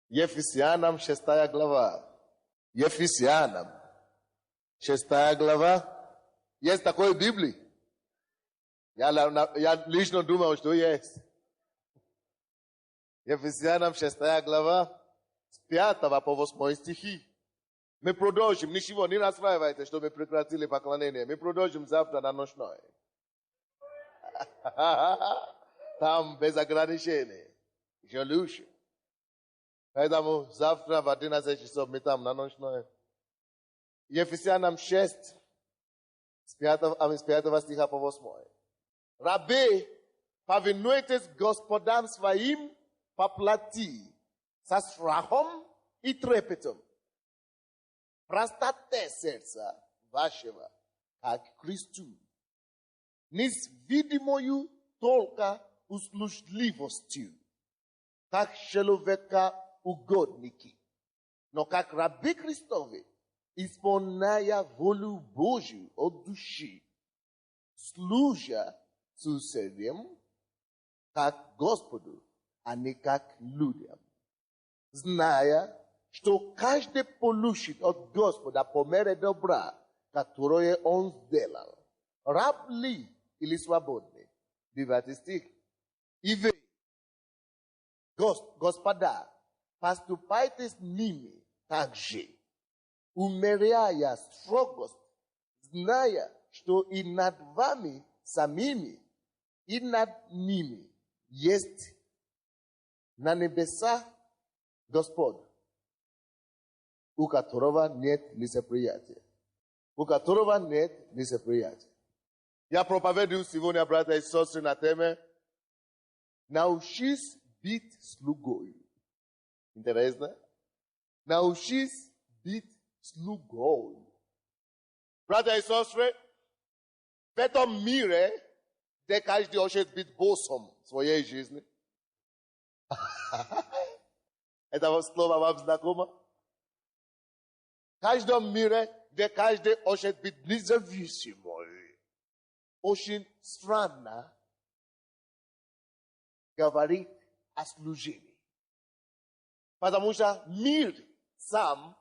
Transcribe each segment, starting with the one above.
Ефесянам 6 глава. Ефесянам 6 глава. Есть такое в Библии? Я лично думал, что есть. Ефесянам 6 глава, с 5 по 8 стихи. Мы продолжим, ничего, не расстраивайтесь, что мы прекратили поклонение. Мы продолжим завтра на ночной. Там без ограничений. Еще лучше. Поэтому завтра в 11 часов мы там на ночной. Ефесянам 6, с 5 стиха по 8. Рабы, повинуйтесь Господам своим по плоти, со страхом и трепетом. Простоте сердца вашего, как Христу. Не с видимою только услужливостью, как человека угодники, но как рабы Христовы, исполняя волю Божию от души, служа с усердием, как Господу, а не как людям, зная, что каждый получит от Господа по мере добра, которое Он сделал. Раб ли или свободный? 9 стих. И вы, Господа, поступайте с ними так же, умеряя строгость, зная, что и над вами самими, и над ними есть на небесах Господь, у которого нет лицеприятия. У которого нет лицеприятия. Я проповедую сегодня, братья и сестры, на теме «Научись быть слугой». Интересно? Научись быть слугой. Братья и сестры, в этом мире, где каждый хочет быть боссом в своей жизни. Это слово вам знакомо? В каждом мире, где каждый хочет быть независимой, очень странно говорить о служении. Потому что мир сам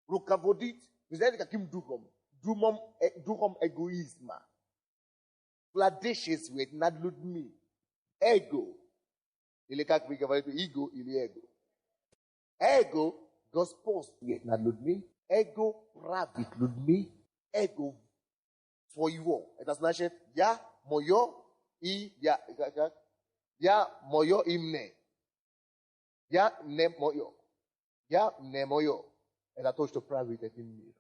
руководит, вы знаете, каким духом? Духом эгоизма. Владычествует над людьми. Эго. Или как вы говорите, эго или эго. Эго господствует над людьми. Эго правит людьми. Эго своего. Это значит, я, мое и я, мое и мне. Я не мое. Я не мое. Это то, что правит этим миром.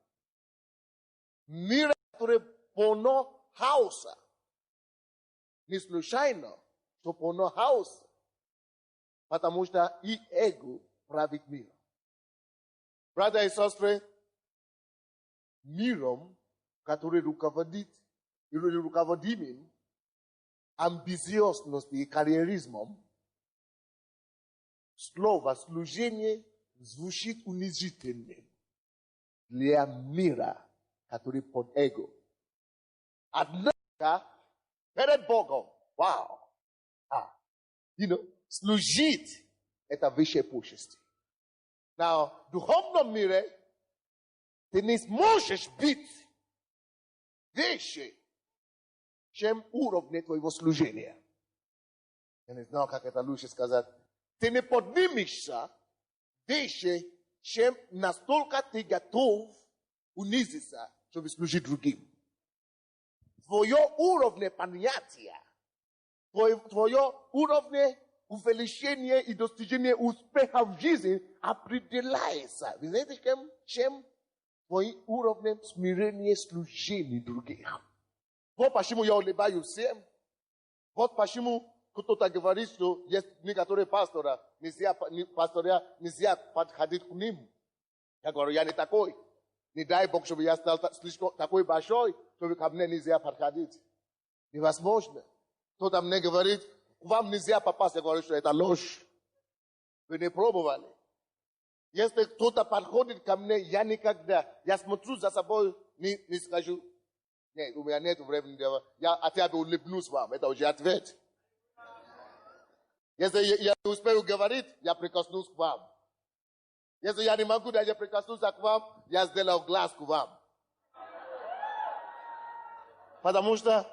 Мир, который полно хаоса. Не случайно, что полно хаоса. Потому что и эго правит миром. Братья и сестры, миром, который руководимым амбициозностью и карьеризмом, слово служение звучит унизительным для мира, который под эго. Однако, перед Богом, вау, служить – это высшее почести. В духовном мире ты не сможешь быть выше, чем уровень твоего служения. Я не знаю, как это лучше сказать. Ты не поднимешься выше, чем настолько ты готов унизиться, чтобы служить другим. Твое уровне понятия, твое уровне увеличения и достижения успеха в жизни определяется. Вы знаете, чем твой уровень смирения служения других. Вот почему я улыбаюсь всем. Вот почему кто-то говорит, что есть некоторые пастора нельзя подходить к ним. Я говорю, я не такой. Не дай Бог, чтобы я стал слишком такой большой, чтобы ко мне нельзя подходить. Невозможно. Кто-то мне говорит, к вам нельзя попасть. Я говорю, что это ложь. Вы не пробовали. Если кто-то подходит ко мне, я никогда, я смотрю за собой, не скажу, нет, у меня нет времени, я хотя бы улыбнусь вам, это уже ответ. Если я не успею говорить, я прикоснусь к вам. Если я не могу даже прикоснуться к вам, я сделал глазку вам. Потому что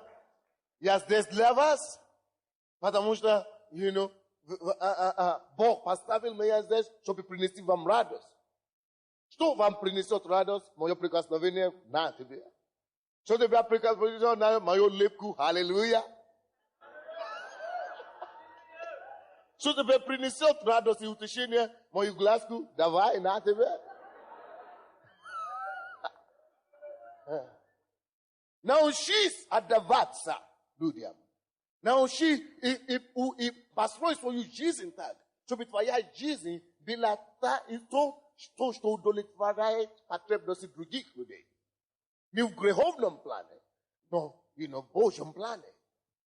я здесь для вас. Потому что, Бог поставил меня здесь, чтобы принести вам радость. Что вам принесет радость? Мое прикосновение на тебе. Что тебя прикосновение на мою лепку? Аллилуйя. Что тебе принесет радость и утешение? Мою глазку? Давай на тебе. Научись отдаваться людям. Научись и построй свою жизнь так, чтобы твоя жизнь была та и то, что удовлетворяет потребности других людей. Не в греховном плане, но в Божьем плане.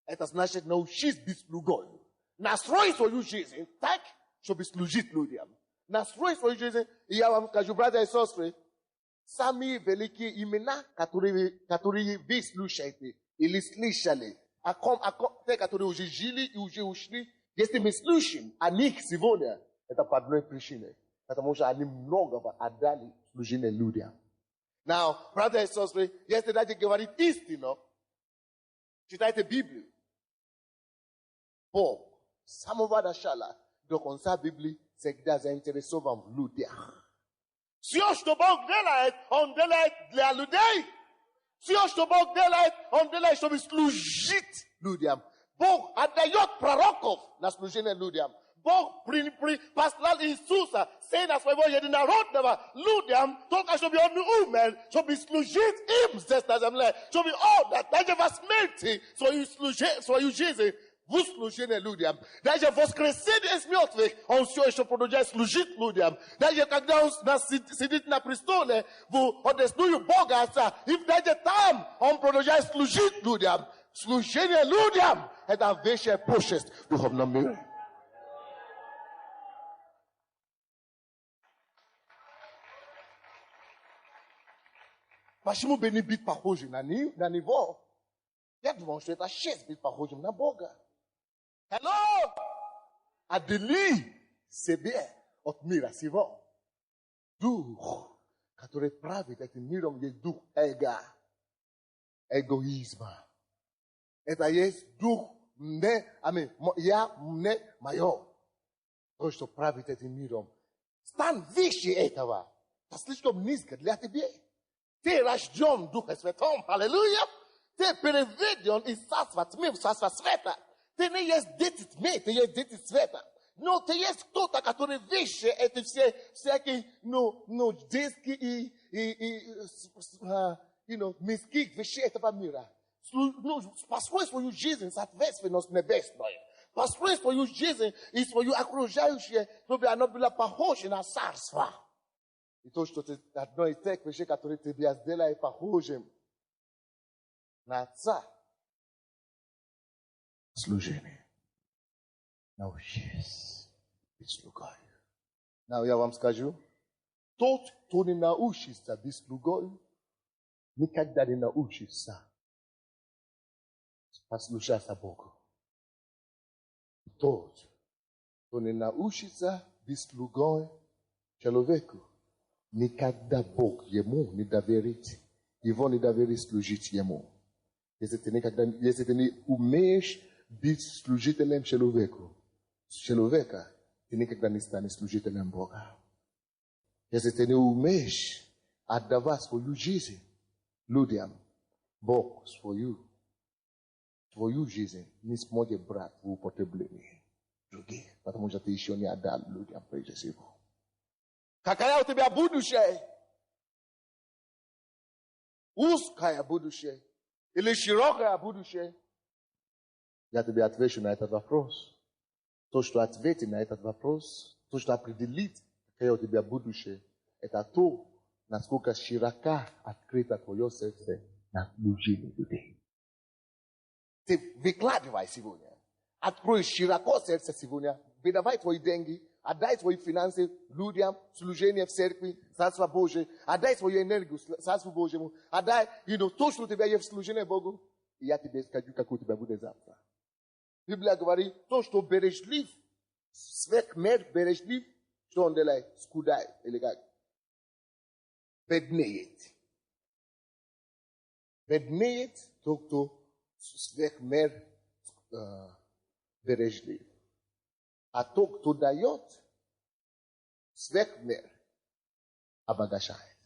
Это значит научись быть слугой. Настрой свою жизнь так, чтобы служить людям. Настрой свою жизнь, и я вам скажу, братья и сестры, самые великие имена, которые вы слушаете или слышали, те, которые уже жили и уже ушли, если мы слушаем о них сегодня, это по одной причине. Потому что они многого отдали служение людям. Now, братья и сестры, если даже говорит истину, читайте Библию. Бог, с самого начала до конца Библии всегда заинтересован в людях. Все, что Бог делает, Он делает для людей. Все, что Бог делает, Он делает, чтобы служить людям. Бог отдает пророков на служение людям. Бог послал Иисуса, Сына Своего Единородного, людям, только чтобы Он умер, чтобы служить им здесь на земле, чтобы Он даже во смерти свою жизнь в служение людям. Даже в воскресенье из мертвых Он все еще продолжает служить людям. Даже когда Он сидит на престоле, в одесную Бога Отца, и даже там Он продолжает служить людям. Служение людям – это вещь почесть в духовном мире. Почему бы не быть похожим на него? Я думаю, что это честь быть похожим на Бога. Hello! Отдели себе от мира сего. Дух, который правит этим миром, есть дух эгоизма. Это есть дух я, мое. То, что правит этим миром. Стань выше этого. Это слишком низко для тебя. Ты рожден Духом Святым. Аллилуйя. Ты переведен из царства тьмы в царство света. Ты не есть дети тьмы, ты есть дети света. Но ты есть кто-то, который выше эти всякие, детские мирских вещей этого мира. Построй свою жизнь соответственно с небесной. Построй свою жизнь и свою окружающую, чтобы она была похожа на царство. И то, что ты одно из тех вещей, которые тебя сделает похожим на Отца. Служение. Научись быть слугой. Но я вам скажу, тот, кто не научится быть слугой, никогда не научится послушаться Богу. Тот, кто не научится быть слугой человеку, никогда Бог ему не доверит. Его не доверит служить ему. Если ты не умеешь быть служителем человека, ты никогда не станешь служителем Бога. Если ты не умеешь отдавать свою жизнь людям, Бог свою жизнь не сможет брать в употребление других, потому что ты еще не отдал людям прежде всего. Какая у тебя будущее? Узкое будущее или широкое будущее? Я тебе отвечу на этот вопрос. То, что ответит на этот вопрос, то, что определит, какое у тебя будущее, это то, насколько широко открыто твое сердце на служение людей. Ты выкладывай сегодня. Открой широко сердце сегодня. Выдавай твои деньги. Отдай твои финансы людям, служение в церкви, Царство Божие. Отдай свою энергию Царству Божьему. Отдай, то, что у тебя есть в служении Богу. И я тебе скажу, как у тебя будет завтра. Библия говорит, то, что бережлив, сверх мер бережлив, Что он делает? Скудай, или как? Беднеет. Беднеет, то свех мер бережлив. А тот, кто дает, свех мер обогащает.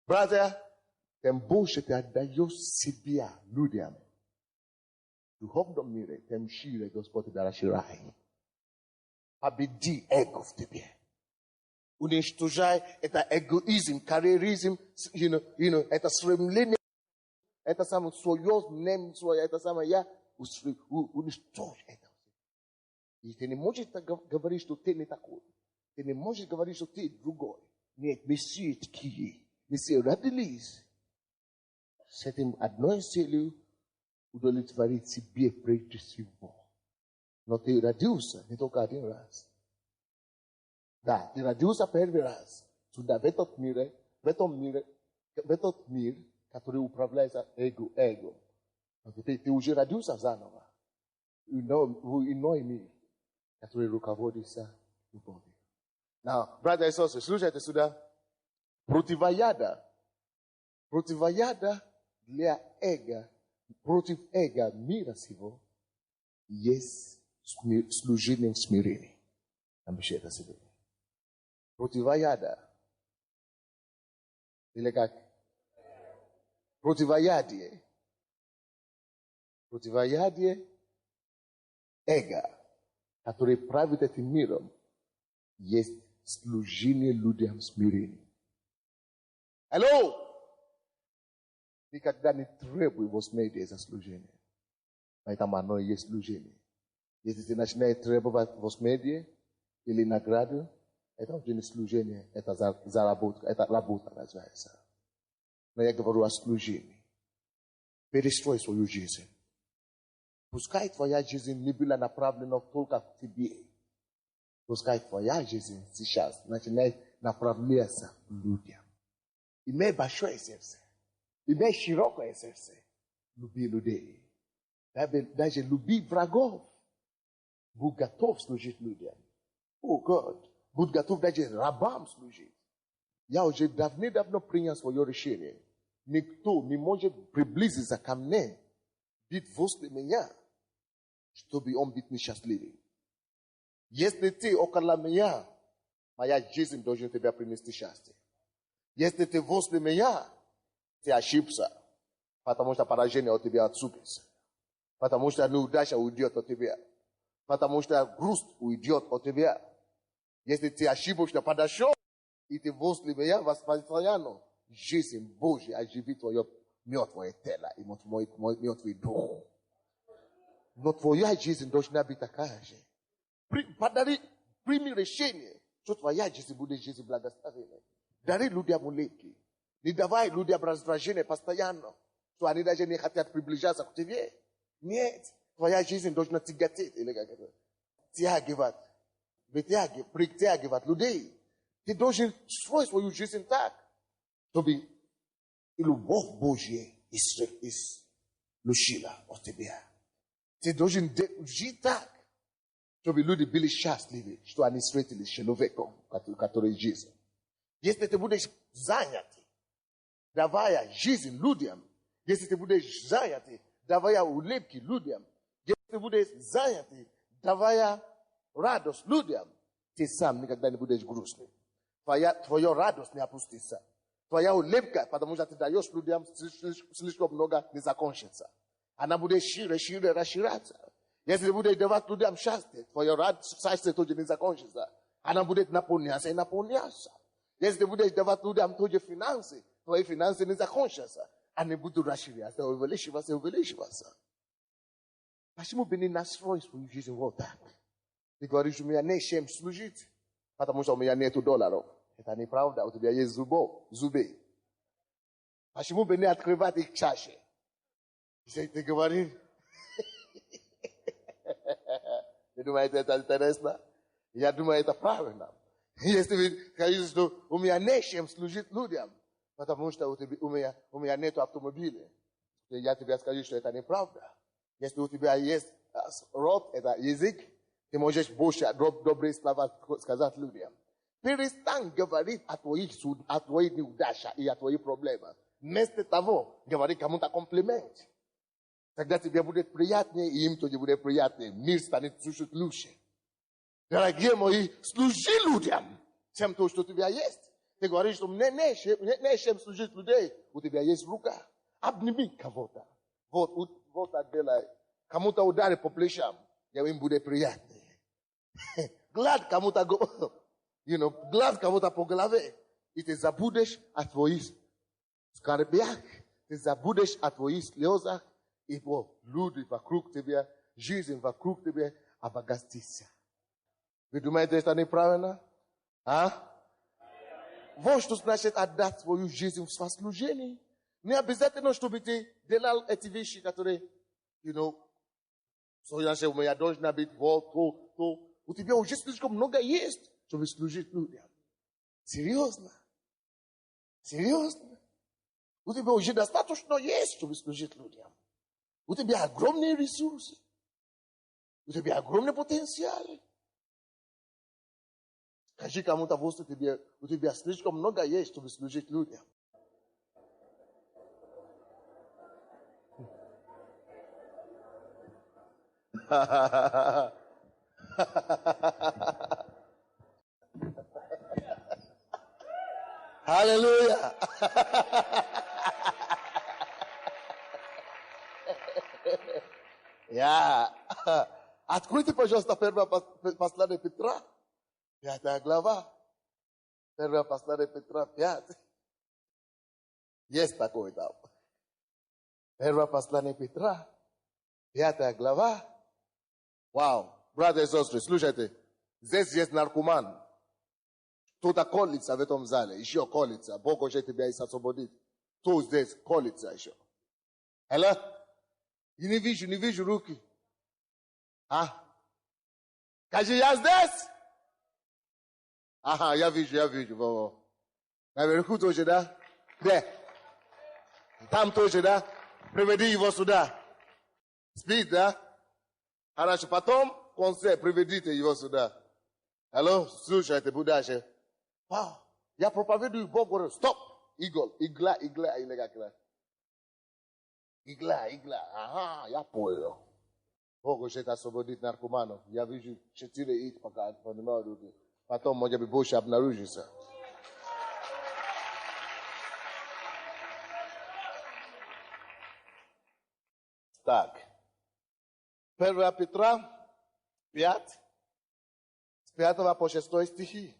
Братья, тем больше ты отдаешь себя людям, духовном мире, тем шире Господь тебя расширяет. Победи эго в тебе. Уничтожай это эгоизм, карьеризм, это стремление, это самое свое, это самое я, уничтожь это. И ты не можешь говорить, что ты не такой. Ты не можешь говорить, что ты другой. Нет, мы все такие. Мы все родились с этим одной целью удовлетворить себе прежде всего. Но ты родился не только один раз. Да, ты родился первый раз. Сюда, в этот мир, который управляется эго. Ты уже родился заново. В иной мир, который руководится любовью. Now, братья и сестры, слушайте сюда. Противояда для эго, против эго мира сего есть служение смирения. Напиши это себе. Противояда. Или как? Противоядие эго, который правит этим миром, есть служение людям смирения. Алло! Никогда не требуй возмездия за служение. Поэтому оно и есть служение. Если ты начинаешь требовать возмездие или награду, это уже не служение, это заработка, это работа называется. Но я говорю о служении. Перестрой свою жизнь. Пускай твоя жизнь не была направлена только к тебе. Пускай твоя жизнь сейчас начинает направляться к людям. Имей большое сердце. Имей широкое сердце. Люби людей. Даже люби врагов. Будь готов служить людям. О, Год. Будь готов даже рабам служить. Я уже давно принял свое решение. Никто не может приблизиться ко мне, быть возле меня, чтобы он быть несчастливым. Если ты около меня, моя жизнь должна тебя принести счастье. Если ты возле меня, ты ошибся, потому что поражение от тебя отступится. Потому что неудача уйдет от тебя. Потому что грусть уйдет от тебя. Если ты ошибочно подошел, и ты возле меня постоянно, жизнь Божья оживит твое мертвое тело и мертвый дух. Но твоя жизнь должна быть такая же. Прими решение, что твоя жизнь будет жизнь благословенной. Дари людям улыбки. Не давай людям раздражение постоянно, что они даже не хотят приближаться к тебе. Нет, твоя жизнь должна тяготеть или как-то притягивать людей. Ты должен строить свою жизнь так, чтобы и любовь Божья исключила от тебя. Ты должен жить так, чтобы люди были счастливы, что они встретили человеком, который жизнь. Если ты будешь занят, давая жизнь людям, если ты будешь занят, давая улыбки людям, если ты будешь занят, давая радость людям, ты сам никогда не будешь грустным. Твоя радость не опустится. Твоя улыбка, потому что ты даешь людям слишком много, не закончится. Она будет шире расширяться. Если ты будешь давать людям счастье, твое счастье тоже не закончится. Она будет наполняться и наполняться. Если ты будешь давать людям тоже финансы, твои финансы не закончатся. Они будут расширяться, увеличиваться. Почему бы не настроить свою жизнь вот так? Ты говоришь, у меня нет чем служить, потому что у меня нет $. Это неправда, у тебя есть зубы. Почему бы не открывать их чаще? Ты говоришь, ты думаешь, это интересно? Я думаю, это правильно. Если вы скажете, что у меня нет чем служить людям, потому что у меня нет автомобиля, я тебе скажу, что это неправда. Если у тебя есть рот, это язык, Ty możesz Bosia dobrej сказать людям. Перестань говорить о твоих неудачах и о твоих проблемах. Вместо того, говори кому-то комплимент. Тогда тебе будет приятнее, и им тоже будет приятнее. Мир станет чуть-чуть лучше. Дорогие мои, служи людям тем, что у тебя есть. Ты говоришь, что мне нечем служить людей. У тебя есть рука. Обними кого-то. Вот так делай. Кому-то ударь по плечам. Им будет приятнее. Гладь кому-то, гладь кого-то по голове. И ты забудешь о твоих скорбях. Ты забудешь о твоих слезах. И люди вокруг тебя, жизнь вокруг тебя обогатится. Вы думаете, это неправильно? А? Вот что значит отдать свою жизнь в служении. Не обязательно, чтобы ты делал эти вещи, которые, что у меня должна быть то. У тебя уже слишком много есть, чтобы служить людям. Серьезно? Серьезно? У тебя уже достаточно есть, чтобы служить людям. У тебя огромные ресурсы. У тебя огромный потенциал. Скажи кому-то, у тебя слишком много есть, чтобы служить людям. Аллилуйя! Откройте, пожалуйста, первое послание Петра, 5 глава. Первое послание Петра, 5. Есть такое там. Первое послание Петра, 5 глава. Вау, братья и сестры, слушайте. Здесь есть наркоман. Кто-то колется в этом зале, еще колется. Бог хочет тебя освободить. Кто здесь колется еще? Алло? Я не вижу руки. Скажи, я здесь? Ага, я вижу. Наверху тоже, да? Где? Там тоже, да? Приведи его сюда. Спит, да? Хорошо, потом концерт, приведите его сюда. Алло, слушайте, будаше. Вау, я проповедую, Бог говорит, стоп, игла. Ага, я понял. Бог хочет освободить наркоманов. Я вижу 4 их, пока понимаю руки. Потом, может быть, больше обнаружится. Так. 1 Петра 5, с 5 по 6 стихи.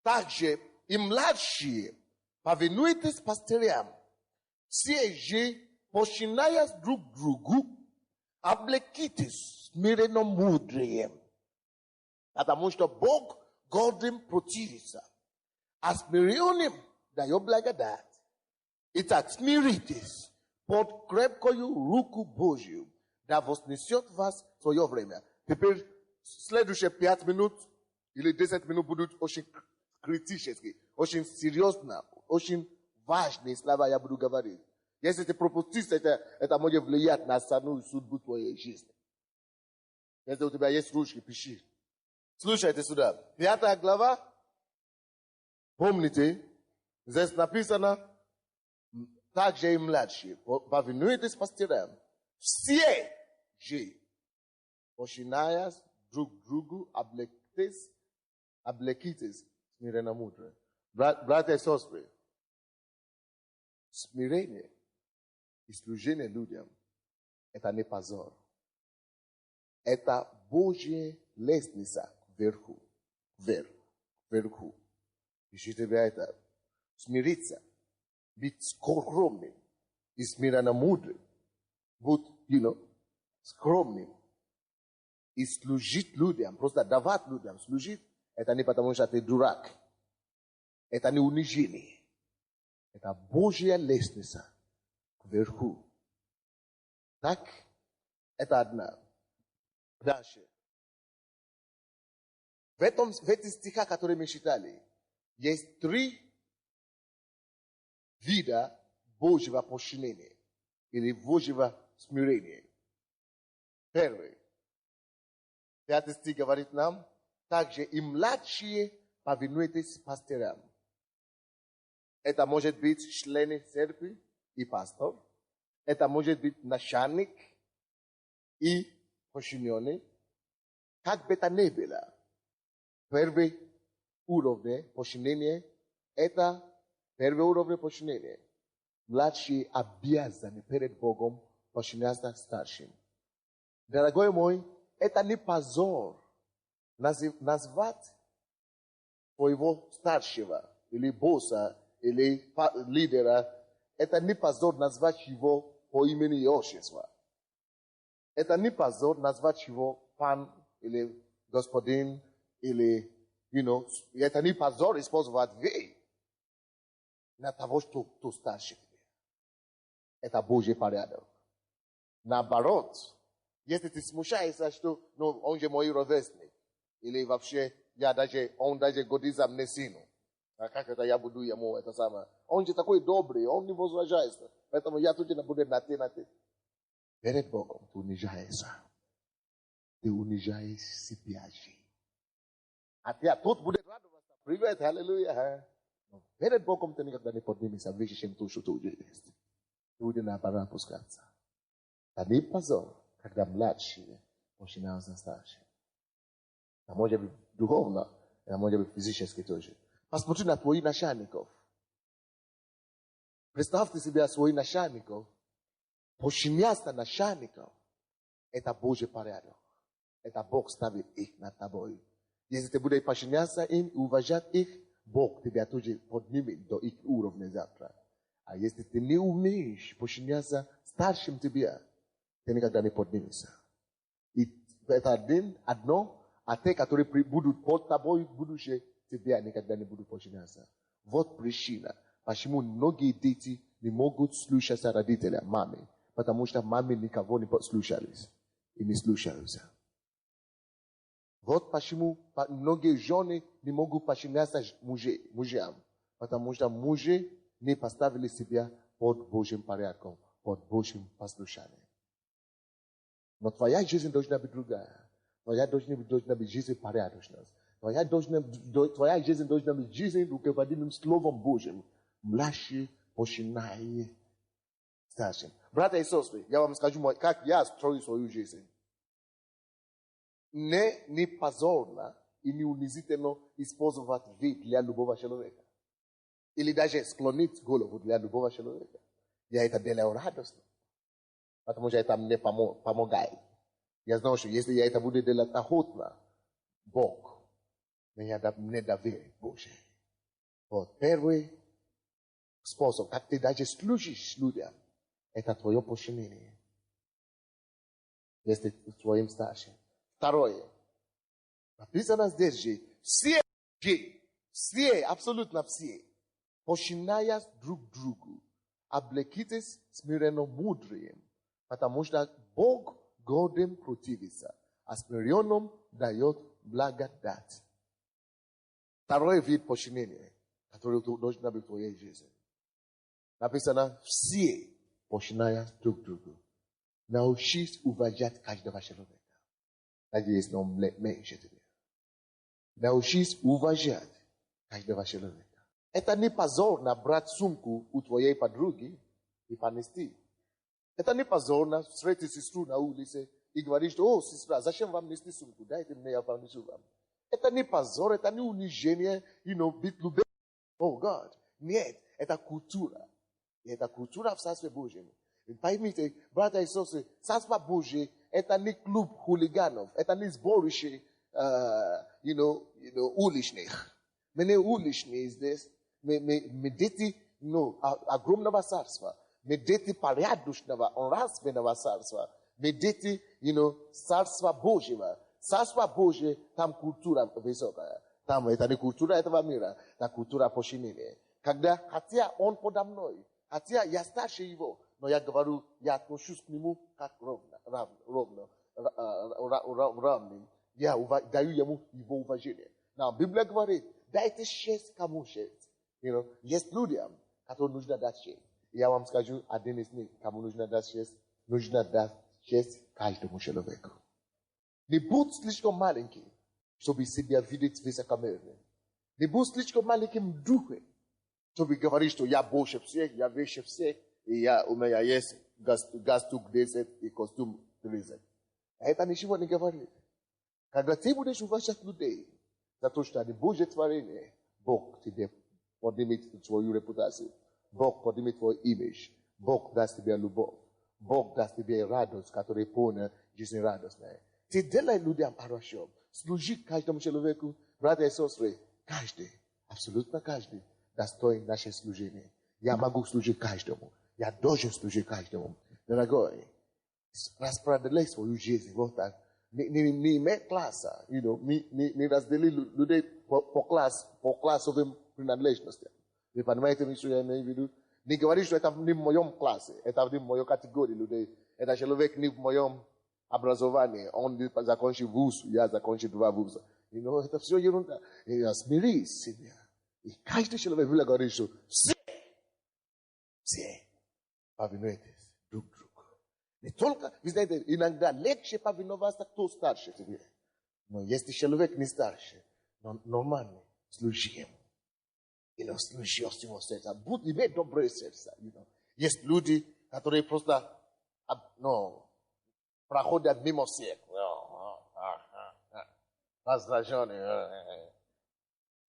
Также и младшие, повинуйтесь пастырям, все же, починая друг другу, облекитесь смиренным мудрием, потому что Бог гордым противится, а смиренным дает благодать. Итак, смиритесь под крепкую руку Божью, да вознесет вас в свое время. Теперь следующие 5 минут или 10 минут будут очень критические, очень серьезно, очень важные слова я буду говорить. Если ты пропустишь, это может влиять на остальную судьбу твоей жизни. Если у тебя есть ручки, пиши. Слушайте сюда. 5 глава. Помните, здесь написано, также и младшие, повинуйтесь пастырям. Все же, починая друг другу, облекитесь смиренно мудро. Братья и сестры, смирение и служение людям – это не позор. Это Божья лестница вверху. Пишите это. Смириться, быть скромным и смиренно мудрым. Будь, скромным. И служить людям, просто давать людям, служить, это не потому, что ты дурак. Это не унижение. Это Божья лестница вверху. Так? Это одна. Дальше. В этих стихах, которые мы читали, есть 3 вида Божьего подчинения или Божьего смирения. Первый. 5 стих говорит нам, также и младшие повинуйтесь пастырям. Это может быть члены церкви и пастор. Это может быть начальник и подчиненный. Как бы то ни было, первый уровень подчинения – это первый уровень подчинения. Младшие обязаны перед Богом подчиняться старшим. Дорогой мой, это не позор назвать своего старшего или босса или лидера. Это не позор назвать его по имени и отчеству. Это не позор назвать его пан или господин или, это не позор использовать вы на того, кто старше тебе. Это Божий порядок. Наоборот, если ты смущаешься, что он же мой ровесник, или вообще он даже годится мне сыну. А как это я буду ему это самое? Он же такой добрый, он не возражается. Поэтому я тут не буду на ты. Перед Богом ты унижаешься. Ты унижаешь себя же. А тут будет радоваться. Привет, аллилуйя. Перед Богом ты никогда не поднимешься выше, чем то, что ты уже есть. Ты будешь наоборот опускаться. Это не позор, когда младшие начинают на старшие. Это может быть духовно, это может быть физически тоже. Посмотри на твоих начальников. Представьте себе своих начальников. Подчиняться начальникам – это Божий порядок. Это Бог ставит их над тобой. Если ты будешь подчиняться им и уважать их, Бог тебя тоже поднимет до их уровня завтра. А если ты не умеешь подчиняться старшим тебе, ты никогда не поднимешься. И это одно, а те, которые будут под тобой в будущее, тебя никогда не будут подчиняться. Вот причина, почему многие дети не могут слушаться родителя, мамы. Потому что мамы никого не послушались и не слушаются. Вот почему многие жены не могут подчиняться мужьям. Потому что мужи не поставили себя под Божьим порядком, под Божьим послушанием. Но твоя жизнь должна быть другая. Твоя должна быть жизнь порядочная. Твоя жизнь должна быть жизнь, руководимым Словом Божьим. Младший, починай старшим. Братья и сестры, я вам скажу, как я строю свою жизнь. Не позорно и не унизительно использовать вид для любого человека. Или даже склонить голову для любого человека. Я это делаю радостно. Потому что это мне помогает. Я знаю, что если я это буду делать охотно, Бог мне доверит Боже. Вот первый способ, как ты даже служишь людям, это твое подчинение. Если твоим старшим. Второе. Написано здесь же, все, абсолютно все, подчиняясь друг другу, облекитесь смиренно мудрым, потому что Бог гордым противится, а смиренным дает благодать. Второй вид подчинения, который должен быть в твоей жизни. Написано, все, подчиняясь друг другу, научись уважать каждого человека. Надеюсь, но меньше тебе. Научись уважать каждого человека. Это не позорно брать сумку у твоей подруги и понести. Это не позорно встретить сестру на улице и говорить, что, сестра, зачем вам нести сумку? Дайте мне, я понесу вам. Это не позор, это не унижение, быть любезным. Oh, God. Нет, это культура. И это культура в Царстве Божьем. Поймите, братья и сестры, Царство Божье – это не клуб хулиганов, это не сборище, уличных. Мы не уличные здесь, мы дети, огромного царства. Мы дети порядочного, нравственного царства. Мы дети, Царства Божьего. Царство Божье, там культура высокая. Там это не культура этого мира, это культура подчинения. Хотя он подо мной, хотя я старше его, но я говорю, я отношусь к нему как равным. Я даю ему его уважение. Библия говорит, дайте честь кому честь. Есть людям, которым нужно дать честь. Я вам скажу, один из них, кому нужно дать честь каждому человеку. Не будь слишком маленький, чтобы себя видеть высокомерным. Не будь слишком маленьким духом, чтобы говорить, что я больше всех, я выше всех, и у меня есть галстук 10 и костюм 30. Это ничего не говорит. Когда ты будешь уважать людей за то, что они Божье творение, Бог тебе поднимет твою репутацию. Бог поднимет твой имидж. Бог даст тебе любовь. Бог даст тебе радость, которая полна жизнерадостная. Ты делай людям хорошо. Служи каждому человеку, братья и сестры. Каждый, абсолютно каждый, достоин нашего служения. Я могу служить каждому. Я должен служить каждому. Дорогой, распределяй свою жизнь вот так. Не имей класса, не раздели людей по классовым принадлежностям. Вы понимаете, что я имею в виду? Не говори, что это не в моем классе, это не в моей категории людей. Это человек не в моем образовании. Он закончил вуз, я закончил 2 вуза. Это все ерунда. Смирись себя. И каждый человек will говорить, что все повинуйтесь друг другу. Не только, вы знаете, иногда легче повиноваться, кто старше тебе. Но если человек не старше, но нормально, служи ему. Служи от всего сердца. Имей доброе сердце. Есть люди, которые просто проходят мимо всех. Раздраженные.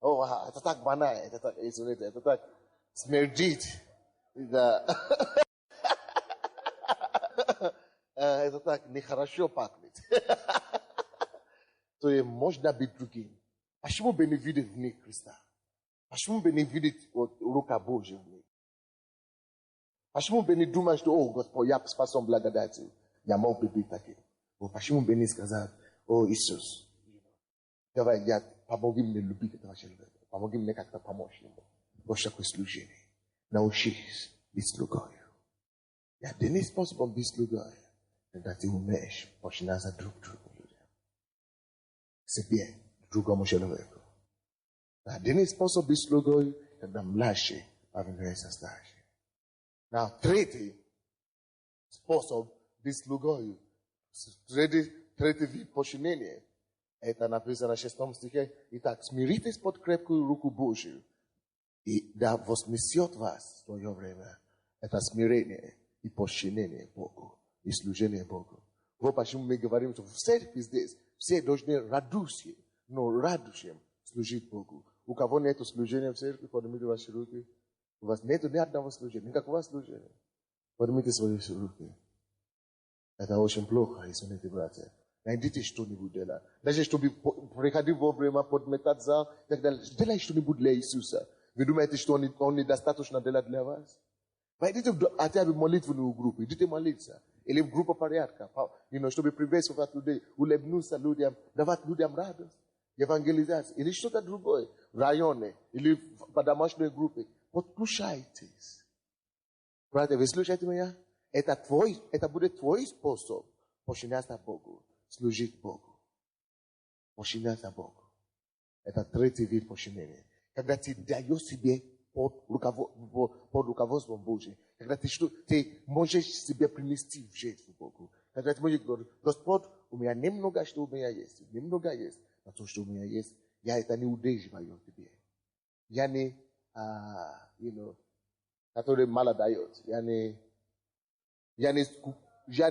Это так банально, это так смердит. Это так нехорошо пахнет. То есть можно быть другим. Почему бы не видеть в них Христа? Почему бы не видеть рука Божья в них? Почему бы не думать, что, Господь, я спасен благодатью, я мог бы быть таким? Почему бы не сказать, Иисус, давай, помоги мне любить этого человека, помоги мне как-то помочь ему. Вот такое служение. Научись быть слугою. Один способ быть слугою, когда ты умеешь починаться друг другу людям. Себе, другому человеку. Один способ быть слугою, когда младший повинуется старший. Третий способ быть слугою, третий вид подчинения, это написано в 6 стихе. Итак, смиритесь под крепкую руку Божию, и да вознесет вас в свое время. Это смирение и подчинение Богу, и служение Богу. Вот почему мы говорим, что в церкви здесь все должны радушие, но радушием служить Богу. У кого нет служения в церкви, поднимите ваши руки. У вас нет ни одного служения, никакого служения. Поднимите свои руки. Это очень плохо, извините, братья. Найдите что-нибудь делать. Даже чтобы приходить вовремя, подметаться, делай что-нибудь для Иисуса. Вы думаете, что он недостаточно делать для вас? Пойдите хотя бы молитвенную группу, идите молиться. Или в группу порядка, чтобы приветствовать людей, улыбнуться людям, давать людям радость, евангелизация. Или что-то другое, в районе, или по домашней группе. Подключайтесь. Братья, вы слушаете меня? Это будет твой способ подчиняться Богу, служить Богу. Подчиняться Богу. Это третий вид подчинения. Когда ты даешь себе под руководством Божьим, когда ты можешь себе принести в жертву Богу. Когда ты можешь говорить, Господь, у меня немного, что у меня есть. Немного есть. Но то, что у меня есть, я это не удерживаю тебе. Я не, который мало дает. Я не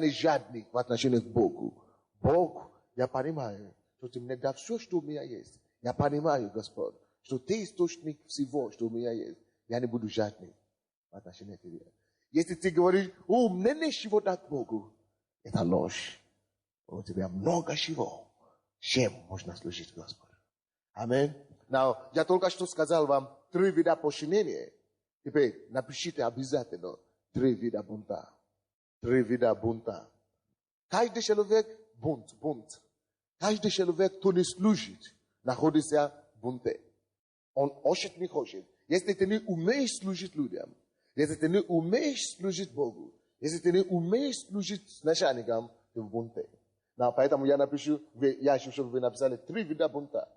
жадный в отношении к Богу. Бог, я понимаю, что ты мне дал все, что у меня есть. Я понимаю, Господь, что ты источник всего, что у меня есть. Я не буду жадный в отношении к тебе. Если ты говоришь, мне ничего дать Богу, это ложь. У тебя много чего. Чем можно служить Господу? Аминь. Я только что сказал вам 3 вида подчинения. Теперь напишите обязательно 3 вида бунта. 3 вида бунта. Каждый человек бунт. Каждый человек, кто не служит, находится в бунте. Он хочет, не хочет. Если ты не умеешь служить людям, если ты не умеешь служить Богу, если ты не умеешь служить начальникам, ты в бунте. Поэтому я напишу, я ищу, чтобы вы написали 3 вида бунта.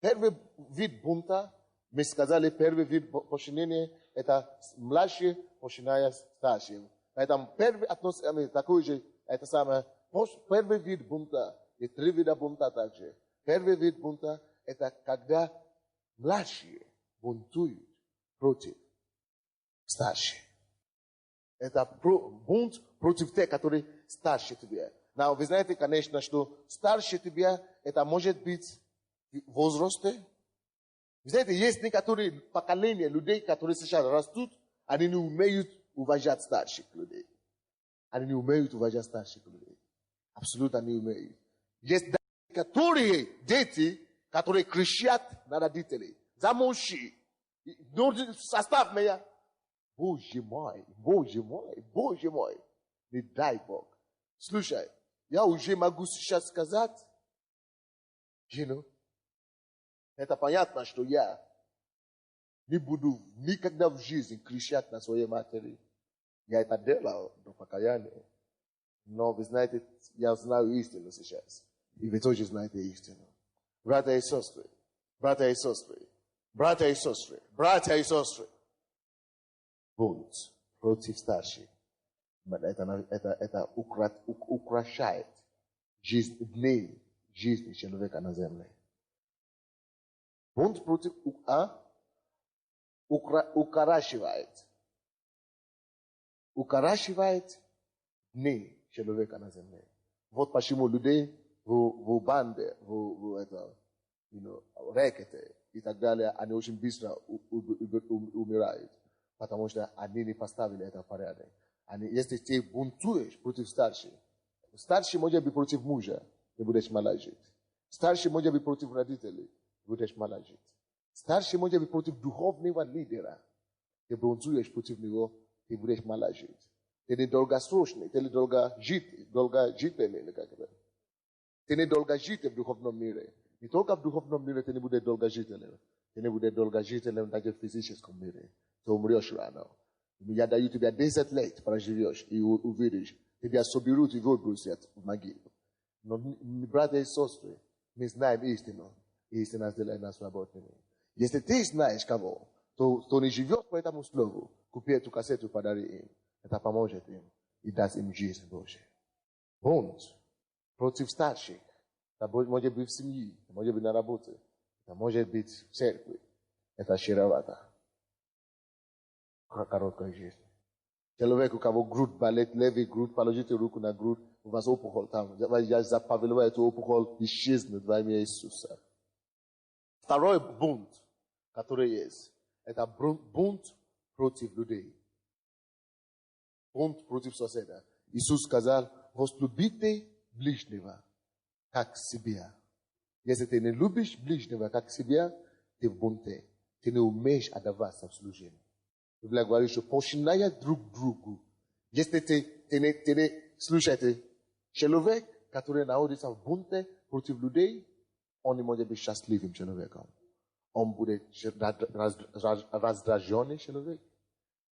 Первый вид бунта, мы сказали, первый вид подчинения, это младший подчиняя старшим. Поэтому первый относится, такой же, это самое, первый вид бунта, И 3 вида бунта также. Первый вид бунта – это когда младшие бунтуют против старших. Это бунт против тех, которые старше тебя. Но вы знаете, конечно, что старше тебя, это может быть в возрасте. Вы знаете, есть некоторые поколения людей, которые сейчас растут, они не умеют уважать старших людей. Они не умеют уважать старших людей. Абсолютно не умеют. Есть некоторые дети, которые кричат на родителей. Замолчи. Составь меня. Боже мой, Боже мой, Боже мой. Не дай Бог. Слушай, я уже могу сейчас сказать, это понятно, что я не буду никогда в жизни кричать на своей матери. Я это делал до покаяния. Но вы знаете, я знаю истину сейчас. И вы тоже знаете истину. Братья и сестры, братья и сестры, братья и сестры, братья и сестры. Бунт против старших. Это украшает дни жизни человека на земле. Бунт против укорачивает дни человека на земле. Вот почему людей в банде, в рэкете и так далее, они очень быстро умирают. Потому что они не поставили это в порядок. Если ты бунтуешь против старших, старший может быть против мужа, ты будешь мало жить. Старший может быть против родителей, будешь мало жить. Старший может быть против духовного лидера, ты бунтуешь против него, ты будешь мало жить. Ты не долгосрочный, ты не долгожительный. Ты не долгожитель в духовном мире. Не только в духовном мире ты не будешь долгожителем. Ты не будешь долгожителем даже в физическом мире. Ты умрешь рано. Я даю тебе 10 лет, проживешь и увидишь. Тебя соберут и выбросят в могилу. Но, братья и сестры, мы знаем истину. И истина сделает нас свободными. Если ты знаешь кого, то не живет по этому слову. Купи эту кассету, подари им. Это поможет им и даст им жизнь Божию. Бунт против старших. Это может быть в семье, это может быть на работе, это может быть в церкви. Это широковато. Короткая жизнь. Человек, у кого грудь болит, левый грудь, положите руку на грудь, у вас опухоль там. Я заповедую эту опухоль исчезнет во имя Иисуса. Второй бунт, который есть, это бунт против людей. Бунт против соседа. Иисус сказал, возлюбите ближнего, как себя. Если ты не любишь ближнего, как себя, ты в бунте. Ты не умеешь отдаваться в служение. Библия говорит, что починая друг другу. Если ты слушайте, человек, который находится в бунте против людей, он не может быть счастливым человеком. Он будет раздраженный человек.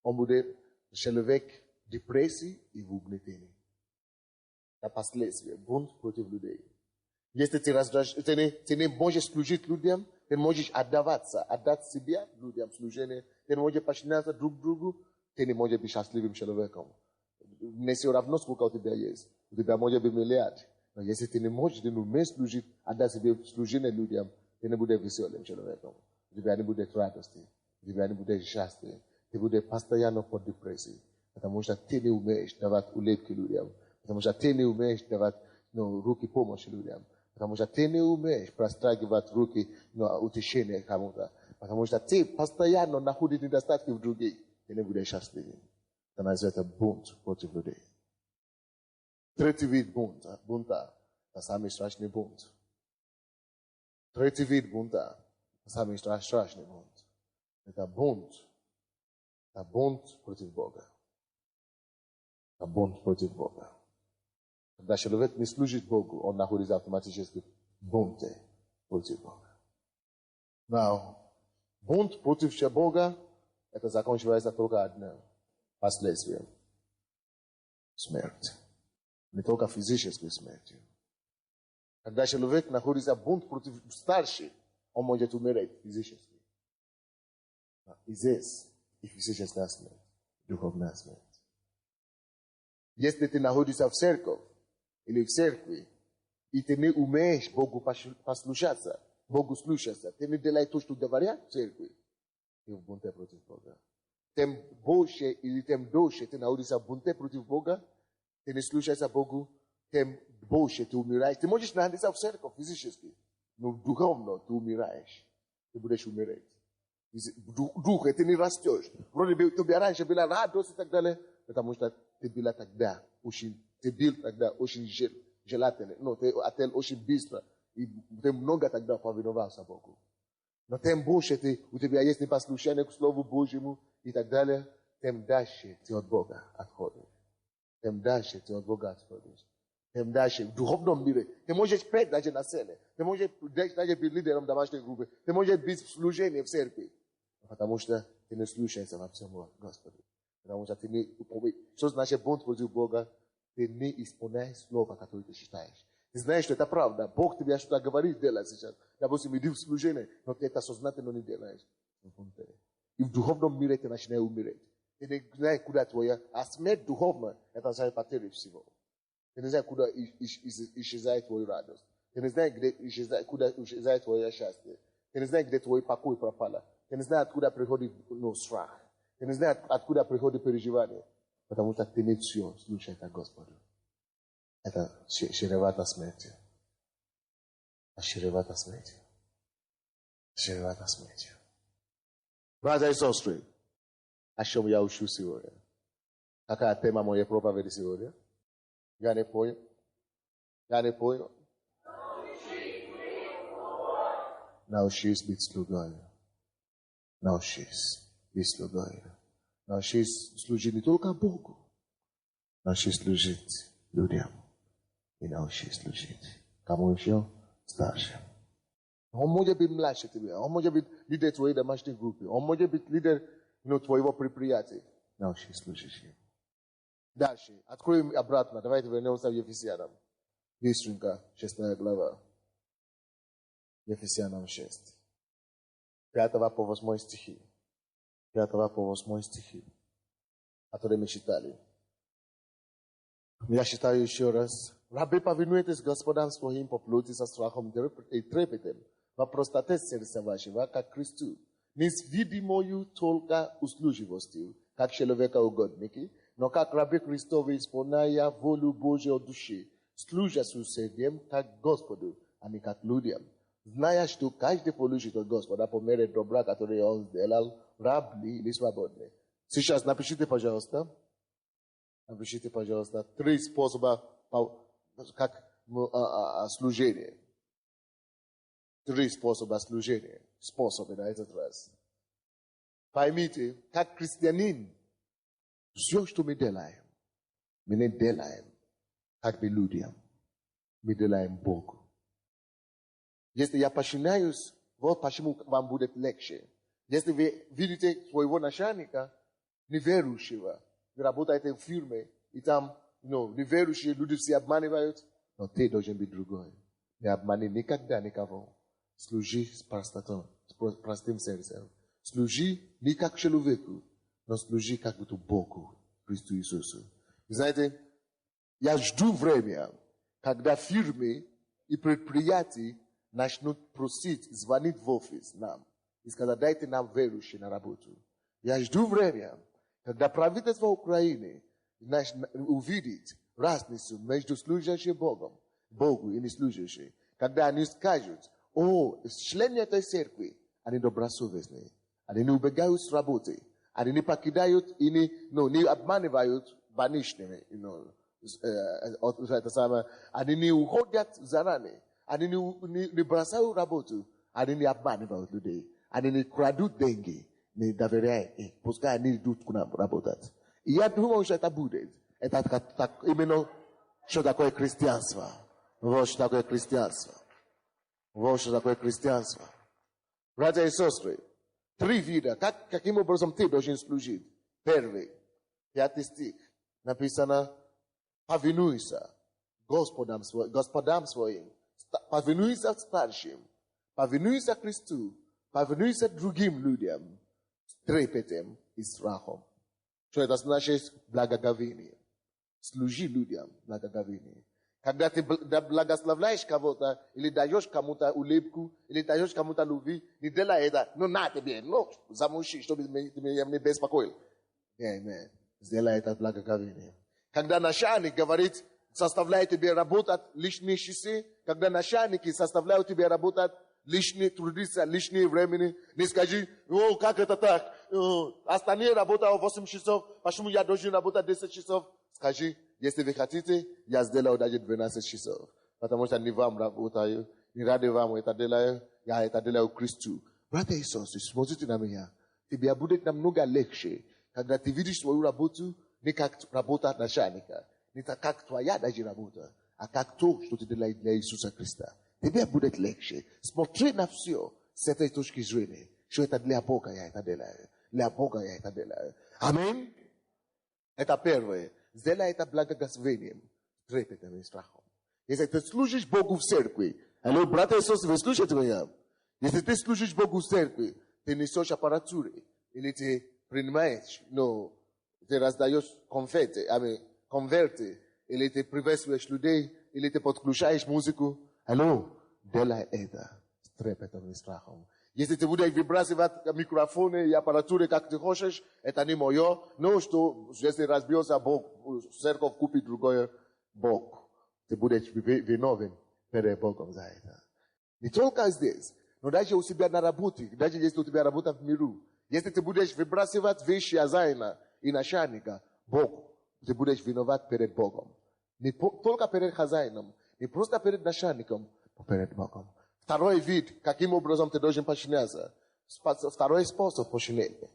Он будет человек депрессии и в угнетении. Это последствия. Бунт против людей. Если ты не можешь служить людям, ты не можешь отдать себя людям служение, ты не можешь подчиняться друг другу, ты не можешь быть счастливым человеком. Не все равно, сколько у тебя есть. У тебя может быть миллиард. Но если ты не можешь, ты не умеешь служить, отдать себе служение людям, ты не будешь веселым человеком. У тебя не будет радости. У тебя не будет счастья. Ты будешь постоянно под депрессией. Потому что ты не умеешь давать улыбки людям. Потому что ты не умеешь давать руки помощи людям. Потому что ты не умеешь прострагивать руки утешения кому-то. Потому что ты постоянно находишь недостатки в других. Ты не будешь счастливым. Это называется бунт против людей. Третий вид бунта. Это самый страшный бунт. Третий вид бунта. Это самый страшный бунт. Это бунт. Это бунт против Бога. Это бунт против Бога. Когда человек не служит Богу, он находится автоматически в бунте против Бога. Но бунт против Бога, это заканчивается только одним последствием. Смерть. Не только физической смертью. Когда человек находится в бунт против старших, он может умереть физически. И здесь и физическая смерть, духовная смерть. Если ты находишься в церкви, или в церкви, И ты не умеешь Богу послушаться, Богу слушаться. Ты не делаешь то, что говорят в церкви. Ты в бунте против Бога. Тем больше или тем дольше ты находишься в бунте против Бога, ты не слушаешься Богу, тем больше ты умираешь. Ты можешь находиться в церкви физически, но духовно ты умираешь. Ты будешь умереть. Дух, ты не растешь. Вроде бы тебе раньше была радость и так далее, потому что ты была тогда очень, ты был тогда очень желательный. Но ты отел очень быстро. И ты много тогда повиновался Богу. Но тем больше у тебя есть непослушание к Слову Божьему и так далее, тем дальше ты от Бога отходишь. Тем дальше ты от Бога отходишь. Тем дальше в духовном мире. Ты можешь петь даже на сцене. Ты можешь даже быть лидером домашней группы. Ты можешь быть в служении в церкви. Потому что ты не слушаешься во всем Господу. Потому что ты не... Что значит бунт против Бога? Ты не исполняешь слово, которое ты считаешь. Ты знаешь, что это правда. Бог тебе что-то говорит делать сейчас. Допустим, иди в служение, но ты это сознательно не делаешь. И в духовном мире ты начинаешь умереть. Ты не знаешь, куда твоя... А смерть духовная, это означает потеря всего. Ты не знаешь, куда исчезает твоя радость. Ты не знаешь, куда исчезает твое счастье. Ты не знаешь, где твой покой пропало. Ты не знаешь, откуда приходит страх. Ты не знаешь, откуда приходит переживание. Потому что ты не все слушаешь от Господа. Это чревато смертью. Чревато смертью. Чревато смертью. Братья и сестры, о чем я учу сегодня? Какая тема моей проповеди сегодня? Я не понял. Я не понял. Научись быть слугой. Научись быть слугой. Научись служить не только Богу. Научись служить людям. И научись служить. Кому еще? Старшим. Он может быть младше тебя. Он может быть лидер твоей домашней группы. Он может быть лидер твоего предприятия. Научись служить им. Дальше. Откроем обратно. Давайте вернемся в Ефесянам. Быстренько. 6 глава. Ефесянам 6. 5 по 8 стихи. 5 по 8 стихи. Которые мы читали. Я читаю еще раз. Рабы, повинуйтесь Господам своим по плоти со страхом и трепетом, во простоте сердца вашего, как Христу, не с видимою только услуживостью, как человека угодники, но как рабы Христовы, исполняя волю Божию от души, служа с усердием, как Господу, а не как людям, зная, что каждый получит от Господа по мере добра, которое Он сделал, рабли или свободны. Сейчас напишите, пожалуйста, 3 способа, как служение. 3 способа служения. Способы на этот раз. Поймите, как христианин, все, что мы делаем, мы не делаем как бы людям. Мы делаем Богу. Если я подчиняюсь, вот почему вам будет легче. Если вы видите своего начальника, неверующего, вы работаете в фирме, и там, неверующие люди все обманывают, но ты должен быть другой. Не обмани никогда никого. Служи с простым сердцем. Служи не как человеку, но служи как будто Богу, Христу Иисусу. Вы знаете, я жду время, когда фирмы и предприятия начнут просить, звонить в офис нам и сказать, дайте нам верующие на работу. Я жду время, когда правительство Украины увидит разницу между служащим Богу и неслужащим. Когда они скажут, члены этой церкви, они добросовестные, они не убегают с работы, они не покидают и не обманывают больничными, они не уходят заранее, они не бросают работу, они не обманывают людей, они не крадут деньги, не доверяют, пускай они идут к нам работать. И я думаю, что это будет. Это именно что такое христианство. Вот что такое христианство. Вот что такое христианство. Братья и сестры, 3 вида. Каким образом ты должен служить? Первый, 5 стих. Написано, повинуйся господам своим. Повинуйся старшим. Повинуйся Христу. Повинуйся другим людям. С трепетом и страхом. Что это значит? Благоговение. Служи людям благоговение. Когда ты благословляешь кого-то, или даешь кому-то улыбку, или даешь кому-то любви, не делай это, ну на тебе, ну замолчи, чтобы ты меня не беспокоил. Сделай это благоговением. Когда начальник говорит, составляет тебе работать лишние часы, когда начальники составляют тебе работать лишние трудиться, лишнее времени, не скажи, о, как это так, остальные работают 8 часов, почему я должен работать 10 часов? Скажи, если вы хотите, я сделаю даже 12 часов. Потому что не вам работаю, не ради вам это делаю, я это делаю Христу. Братья и сестры, смотрите на меня. Тебе будет намного легче, когда ты видишь свою работу, не как работа начальника, не как твоя даже работа, а как то, что ты делаешь для Иисуса Христа. Тебе будет легче. Смотри на все с этой точки зрения, что это для Бога я это делаю. Для Бога я это делаю. Аминь. Это первое. Сделай это благословением, трепетом и страхом. Если ты служишь Богу в церкви, алло, братья и сестры, вы слушаете меня? Если ты служишь Богу в церкви, ты несешь аппаратуры, или ты принимаешь, ты раздаешь конверты, или ты приветствуешь людей, или ты подключаешь музыку, алло, делай это с трепетом и страхом. Если ты будешь выбрасывать микрофоны и аппаратуры, как ты хочешь, это не мое. Но что, если разбьется Бог, церковь купит другой Бог. Ты будешь виновен перед Богом за это. Не только здесь, но даже у себя на работе, даже если у тебя работа в миру. Если ты будешь выбрасывать вещи хозяина и начальника, Бог, ты будешь виноват перед Богом. Не только перед хозяином, не просто перед начальником, но перед Богом. Второй вид, каким образом ты должен подчиняться. Второй способ подчинения.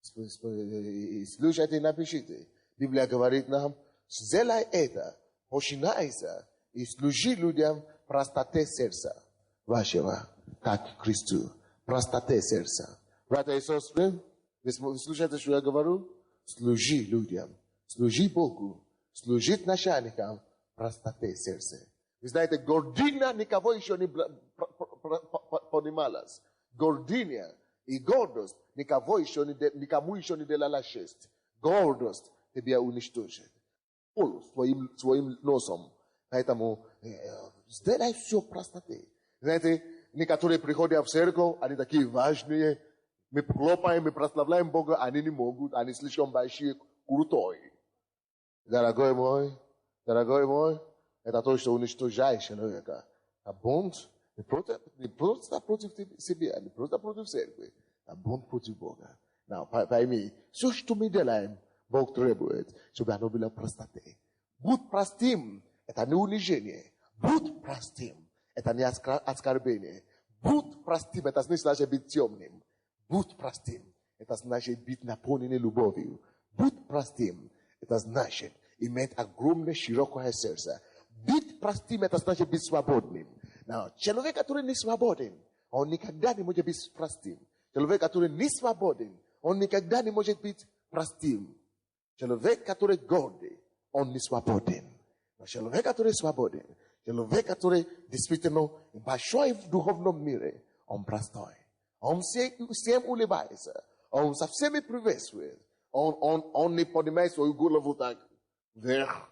Слушайте и напишите. Библия говорит нам, сделай это, подчиняйся и служи людям простоте сердца вашего, как Христу. Простоте сердца. Братья и сестры, вы слушаете, что я говорю? Служи людям, служи Богу, служить начальникам простоте сердца. Вы знаете, гордыня никого еще не понималась. Гордыня и гордость никому еще не делала честь. Гордость тебя уничтожит. Своим носом. Поэтому сделай все в простоте. Знаете, некоторые приходят в церковь, они такие важные. Мы хлопаем, мы прославляем Бога, они не могут, они слишком большие, крутой. Дорогой мой, это то, что уничтожает человека. А бунт не просто против себя, не просто против церкви, а бунт против Бога. Пойми, все, что мы делаем, Бог требует, чтобы оно было в простоте. Будь простым, это не унижение. Будь простым, это не оскорбление. Будь простым, это не значит быть темным. Будь простым, это значит быть наполненным любовью. Будь простым, это значит иметь огромное широкое сердце. Быть простым, это значит быть свободным. Человек, который не свободен, он никогда не может быть простым. Человек, который не свободен, он никогда не может быть простым. Человек, который гордый, он не свободен. Но человек, который свободен, человек, который действительно в большой духовном мире, он простой. Он всем улыбается, он со всеми приветствует, он не поднимает свою голову так вверх,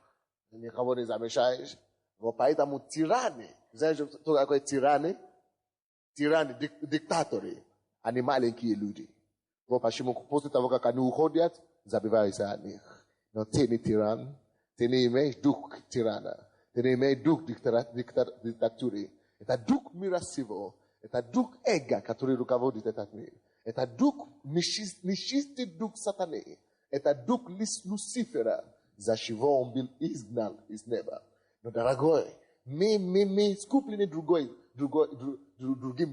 никого не замечаешь. Вот поэтому тираны, знаете, что такое тираны? Тираны, диктаторы, они маленькие люди. Вот почему после того, как они уходят, забиваются о них. Но ты не тиран, ты не имеешь дух тирана, ты не имеешь дух диктатуры. Это дух мира сего. Это дух эго, который руководит этот мир. Это дух, нечистый дух сатаны. Это дух Люцифера, за чего он был изгнан из неба. Но, дорогой, мы скуплены другим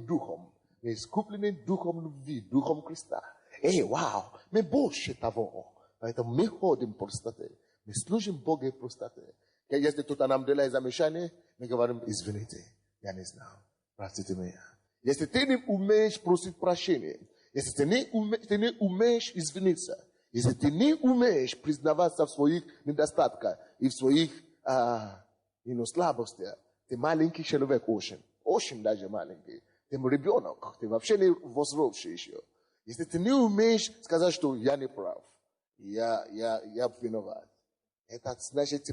духом. Мы скуплены духом любви, духом Христа. Вау, мы больше того. Поэтому мы ходим в простоте. Мы служим Богу в простоте. Если кто-то нам делает замечание, мы говорим, извините, я не знал. Простите меня. Если ты не умеешь просить прощения, если ты не умеешь извиниться, если ты не умеешь признаваться в своих недостатках и в своих слабостях, ты маленький человек очень даже маленький. Ты ребенок, ты вообще не возросший еще. Если ты не умеешь сказать, что я не прав, я виноват. Это значит,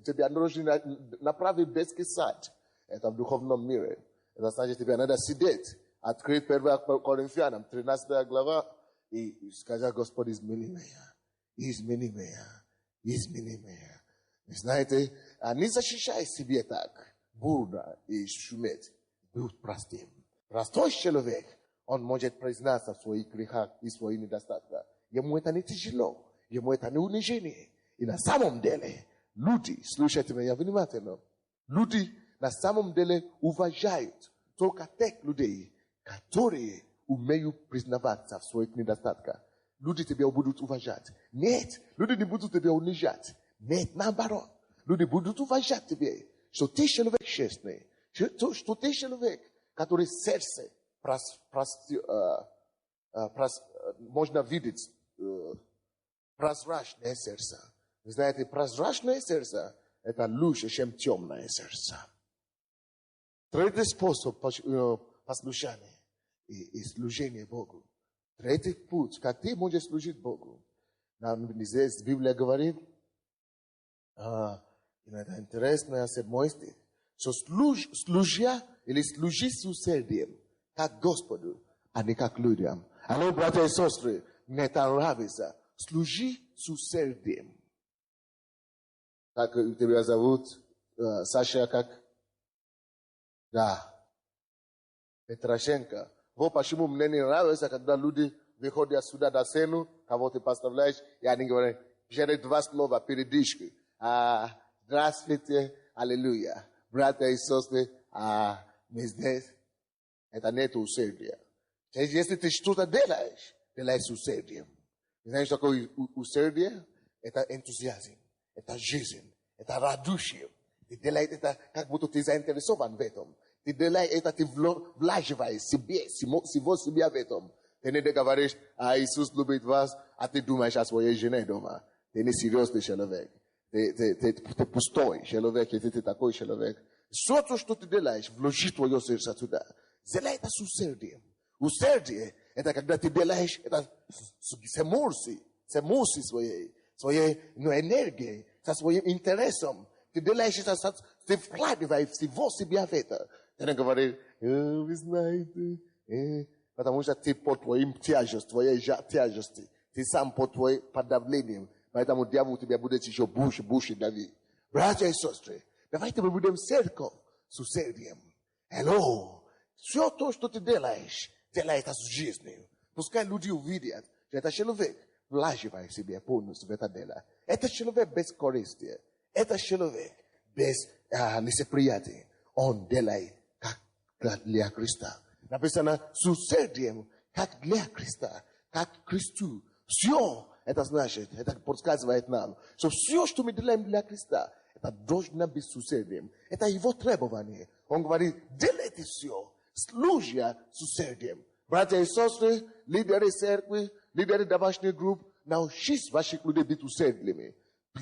тебя нужно направить детский сад. Это в духовном мире. Это значит, тебе надо сидеть, открыть 1 Коринфянам, 13 глава, и сказать, Господь, измени меня, измени меня, измени меня. И знаете, не защищай себе так, бурно и шуметь. Будь простым. Простой человек, он может признаться в своих грехах и своих недостатках. Ему это не тяжело, ему это не унижение. И на самом деле, люди, слушайте меня внимательно, люди на самом деле уважают только тех людей, которые умеют признаваться в своих недостатках. Люди тебя будут уважать. Нет, люди не будут тебя унижать. Нет, наоборот. Люди будут уважать тебя, что ты человек честный, что ты человек, который сердце можно видеть прозрачное сердце. Вы знаете, прозрачное сердце – это лучше, чем темное сердце. Третий способ послушания и служения Богу. Третий путь, как ты можешь служить Богу. Нам здесь Библия говорит, это интересно, 7 стих, что служа или служи с усердием, как Господу, а не как людям. Алло, братья и сестры, мне это нравится. Служи с усердием. Как тебя зовут? Саша, как? Да. Петрашенко. Вот почему мне не нравится, когда люди выходят сюда на сцену, кого ты поставляешь, и они говорят, через 2 слова передышки. Здравствуйте, аллилуйя. Братья и сестры, мы здесь. Это нет усердия. Если ты что-то делаешь, делай с усердием. Знаешь, что такое усердие? Это энтузиазм, это жизнь, это радушие. Ты делаешь это, как будто ты заинтересован в этом. Ты делаешь это, ты влаживаешь всего себя в этом. Ты не говоришь, Иисус любит вас, а ты думаешь о своей жене дома. Ты не серьезный человек. Ты пустой человек, и ты такой человек. Все то, что ты делаешь, вложи твое сердце туда. Делай это с усердием. Усердие – это когда ты делаешь это с эмоцией своей энергией, со своим интересом. Ты делаешь это, ты вкладываешь всего себя в это. Ты не говоришь, вы знаете, потому что ты под твоей тяжестью, ты сам под твоим подавлением. Поэтому дьявол тебя будет еще больше давить. Братья и сестры, давайте мы будем церковь с усердием. Hello. Все то, что ты делаешь, делай это с жизнью. Пускай люди увидят, что это человек влаживает себе полностью в это дело. Это человек без корыстия. Это человек без лицеприятия. Он делает как для Христа. Написано с усердием, как для Христа, как Христу. Все это значит, это подсказывает нам, что все, что мы делаем для Христа, это должно быть с усердием. Это его требование. Он говорит, делайте все, служа с усердием. Братья и сестры, лидеры церкви, лидеры домашних групп, научись ваших людей быть усердными.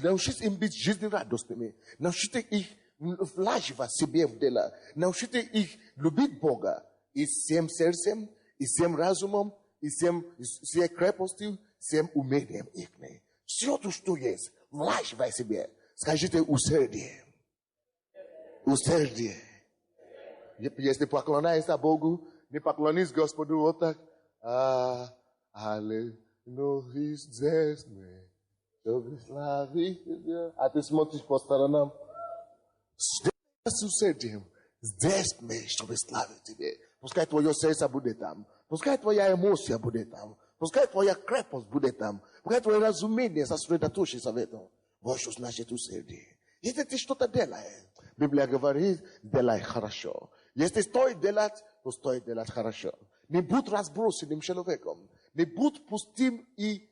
Научись им быть жизнерадостными. Научите их влаживать себе в дело. Научите их любить Бога. И всем сердцем, и всем разумом, и всей крепостью, всем умением их. Все то, что есть, влаживай себе. Скажите усердие. Усердие. Если поклоняешься Богу, не поклонись Господу вот так. Аллилуйя, здесь мы, чтобы славить Тебя. А ты смотришь по сторонам. С усердием. Здесь мы, чтобы славить Тебя. Пускай твое сердце будет там. Пускай твоя эмоция будет там. Пускай твоя крепость будет там. Пускай твое разумение сосредоточится в этом. Вот что значит усердие. Если ты что-то делаешь, Библия говорит, делай хорошо. Если стоит делать, то стоит делать хорошо. Не будь разбросанным человеком. Не будь пустым и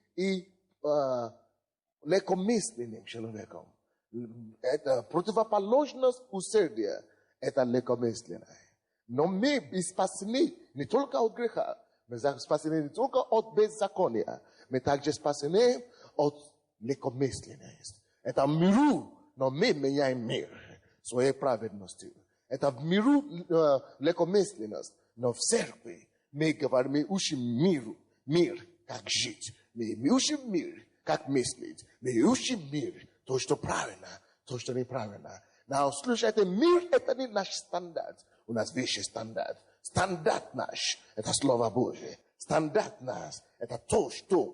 легкомысленным человеком. Это противоположность усердия. Это легкомысленное. Но мы спасены не только от греха, мы спасены не только от беззакония, мы также спасены от легкомысленности. Это в миру, но мы меняем мир своей праведностью. Это в миру легкомысленность, но в церкви мы говорим, мы учим мир, как жить. Мы учим мир, как мыслить. Мы учим мир, то, что правильно, то, что неправильно. Но слушайте, мир — это не наш стандарт. У нас вещи стандарт. Стандарт наш — это Слово Божие. Стандарт наш — это то, что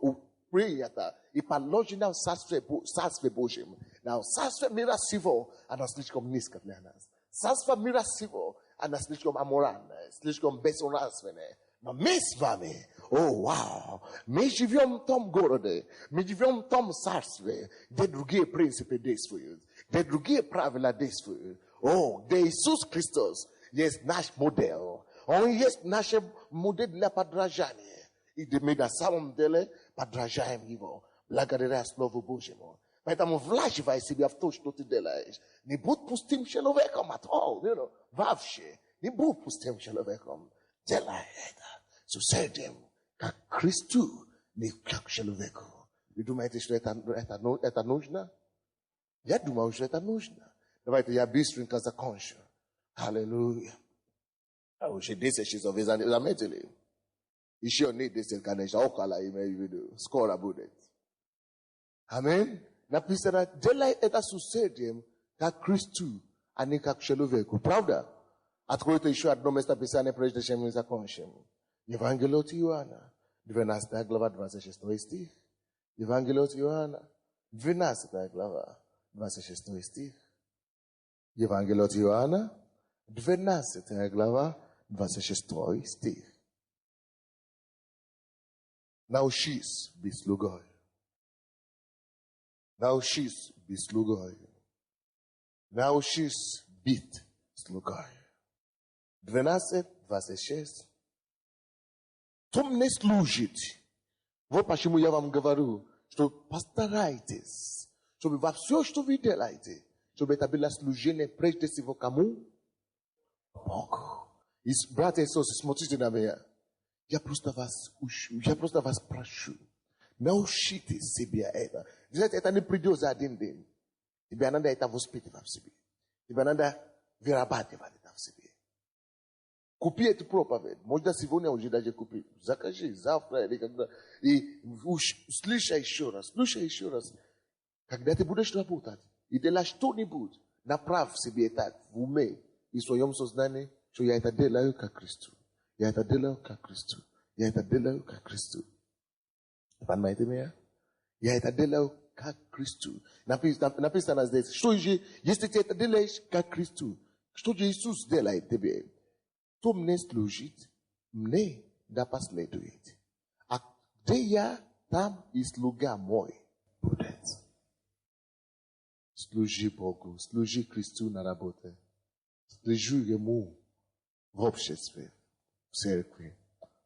принято и положено в Царстве Божьем. Но Царство мира сего, оно слишком низко для нас. Царство мира сего, оно слишком аморальное, слишком безнравственное. Но мы с вами, о, вау, мы живем в том городе, мы живем в том царстве, где другие принципы действуют, где другие правила действуют. О, где Иисус Христос есть наш модель. Он есть наш модель для подражания. И мы на самом деле подражаем Его, благодаря Слову Божьему. Поэтому влаживай себя в то, что ты делаешь. Не будь пустым человеком at all, вообще. Не будь пустым человеком. Делай это с усердием, как Христу, не как человеку. Вы думаете, что это нужно? Я думаю, что это нужно. Давайте я быстренько закончу. Аллилуйя. А уже 10 часов, вы заметили? Еще не 10, конечно, около имею в виду. Скоро будет. Аминь. Написано, делай это с усердием, как Христу, а не как человеку. Правда? Откройте еще одно место Писания, прежде чем мы закончим. Евангелие от Иоанна, 12 глава, 26 стих. Евангелие от Иоанна, 12 глава, 26 стих. Евангелие от Иоанна, 12 глава, 26 стих. Научись быть слугой. Научись быть слугой. Научись быть слугой. 12, 26. Кто мне служит? Вот почему я вам говорю, что постарайтесь, чтобы во все, что вы делаете, чтобы это было служение прежде всего кому? Богу. И, братья и сестры, смотрите на меня. Я просто вас прошу. Научитесь себя это. Знаете, это не придет за один день. Тебе надо это воспитывать в себе. Тебе надо вырабатывать это в себе. Купи эту проповедь. Может, сегодня уже даже купи. Закажи завтра или когда. И слушай еще раз. Когда ты будешь работать, и делаешь что-нибудь, направь себе это в уме и в своем сознании, что я это делаю как Христу. Я это делаю как Христу. Я это делаю как Христу. Понимаете меня? Я это делаю как Христу. Написано здесь, что же, если ты это делаешь как Христу, что же Иисус делает тебе? Кто мне служит, мне да последует. А где я, там и слуга мой будет. Служи Богу, служи Христу на работе. Служи Ему в обществе, в церкви.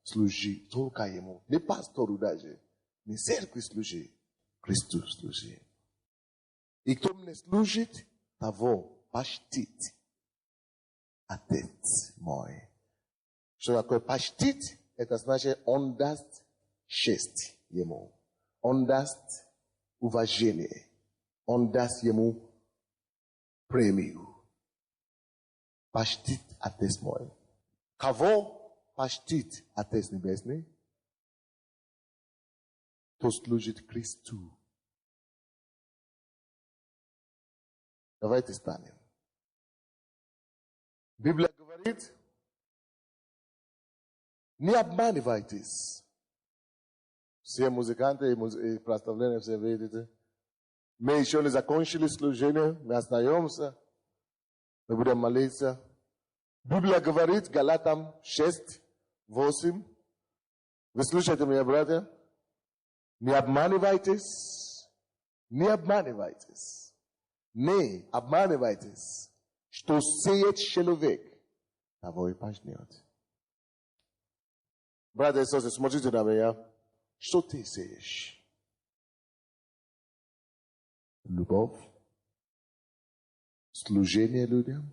Служи только Ему. Не пастору даже. Не церкви служи. Христу служи. И кто мне служит, того почтит Отец мой. Что такое почтить? Это значит, он даст честь Ему. Он даст уважение. Он даст Ему премию. Почтит Отец мой. Кого почтит Отец Небесный? Кто служит Христу. Давайте станем. Библия говорит, не обманывайтесь. Все музыканты и прославления, все видите. Мы еще не закончили служение, мы остаемся, мы будем молиться. Библия говорит, Галатам 6, 8. Вы слушаете меня, братья? Не обманывайтесь, не обманывайтесь, не обманывайтесь, что сеет человек, того и пожнет. Братья и сестры, смотрите на меня. Что ты сеешь? Любовь? Служение людям?